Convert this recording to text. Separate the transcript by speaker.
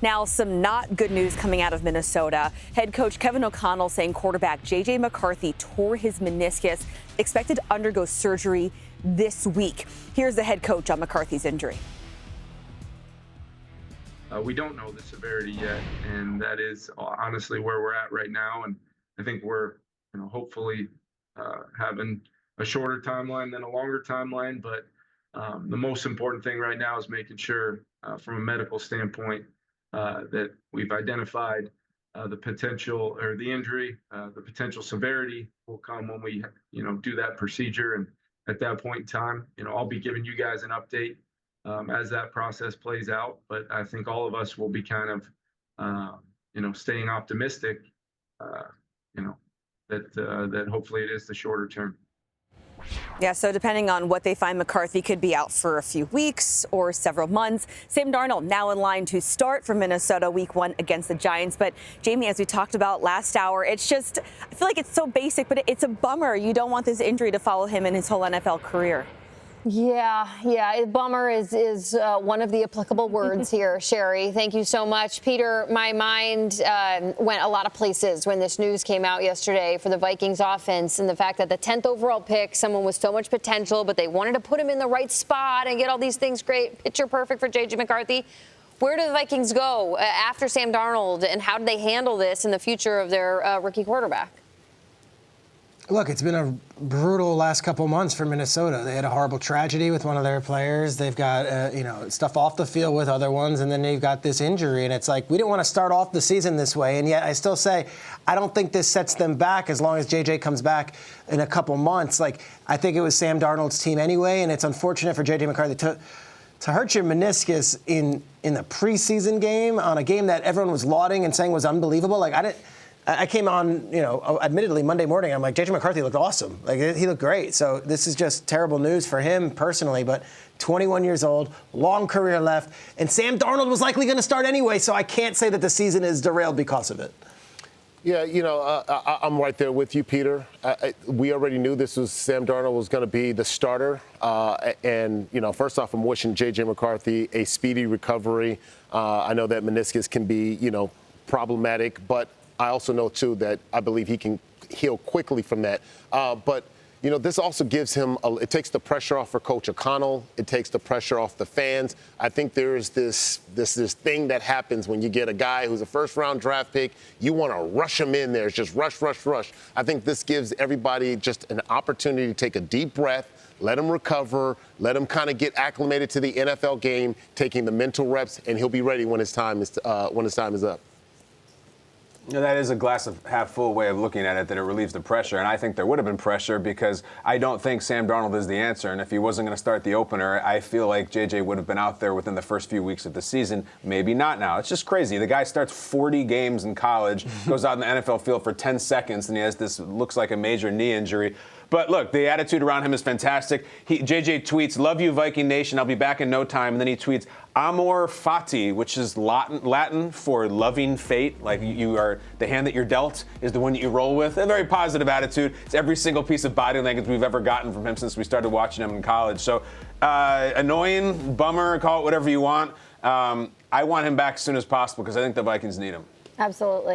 Speaker 1: Now, some not good news coming out of Minnesota. Head coach Kevin O'Connell saying quarterback J.J. McCarthy tore his meniscus, expected to undergo surgery this week. Here's the head coach on McCarthy's injury.
Speaker 2: We don't know the severity yet, and that is honestly where we're at right now. And I think we're, hopefully having a shorter timeline than a longer timeline. But the most important thing right now is making sure, from a medical standpoint, that we've identified the potential or the injury, the potential severity will come when we, do that procedure. And at that point in time, I'll be giving you guys an update as that process plays out. But I think all of us will be kind of, staying optimistic, that hopefully it is the shorter term.
Speaker 1: Yeah, so depending on what they find, McCarthy could be out for a few weeks or several months. Sam Darnold now in line to start for Minnesota week 1 against the Giants. But Jamie, as we talked about last hour, it's just, I feel like it's so basic, but it's a bummer. You don't want this injury to follow him in his whole NFL career.
Speaker 3: Yeah. Bummer is one of the applicable words here, Sherry. Thank you so much. Peter, my mind went a lot of places when this news came out yesterday for the Vikings offense and the fact that the 10th overall pick, someone with so much potential, but they wanted to put him in the right spot and get all these things great, picture perfect for J.J. McCarthy. Where do the Vikings go after Sam Darnold, and how do they handle this in the future of their rookie quarterback?
Speaker 4: Look, it's been a brutal last couple months for Minnesota. They had a horrible tragedy with one of their players. They've got, stuff off the field with other ones, and then they've got this injury. And it's like, we didn't want to start off the season this way. And yet I still say, I don't think this sets them back as long as JJ comes back in a couple months. Like, I think it was Sam Darnold's team anyway, and it's unfortunate for JJ McCarthy to hurt your meniscus in the preseason game on a game that everyone was lauding and saying was unbelievable. Like, I came on, admittedly Monday morning. I'm like, J.J. McCarthy looked awesome. Like, he looked great. So this is just terrible news for him personally. But 21 years old, long career left. And Sam Darnold was likely going to start anyway. So I can't say that the season is derailed because of it.
Speaker 5: Yeah, I'm right there with you, Peter. We already knew this was Sam Darnold was going to be the starter. And first off, I'm wishing J.J. McCarthy a speedy recovery. I know that meniscus can be, problematic, but I also know, too, that I believe he can heal quickly from that. But this also gives him it takes the pressure off for Coach O'Connell. It takes the pressure off the fans. I think there's this thing that happens when you get a guy who's a first-round draft pick. You want to rush him in there. It's just rush. I think this gives everybody just an opportunity to take a deep breath, let him recover, let him kind of get acclimated to the NFL game, taking the mental reps, and he'll be ready when his time is up.
Speaker 6: That is a glass of half full way of looking at it, that it relieves the pressure. And I think there would have been pressure because I don't think Sam Darnold is the answer. And if he wasn't going to start the opener, I feel like JJ would have been out there within the first few weeks of the season. Maybe not now. It's just crazy. The guy starts 40 games in college, goes out in the NFL field for 10 seconds, and he has this looks like a major knee injury. But look, the attitude around him is fantastic. JJ tweets, "Love you, Viking Nation. I'll be back in no time." And then he tweets, "Amor fati," which is Latin for loving fate. Like, you are, the hand that you're dealt is the one that you roll with. A very positive attitude. It's every single piece of body language we've ever gotten from him since we started watching him in college. So annoying, bummer, call it whatever you want. I want him back as soon as possible because I think the Vikings need him.
Speaker 3: Absolutely.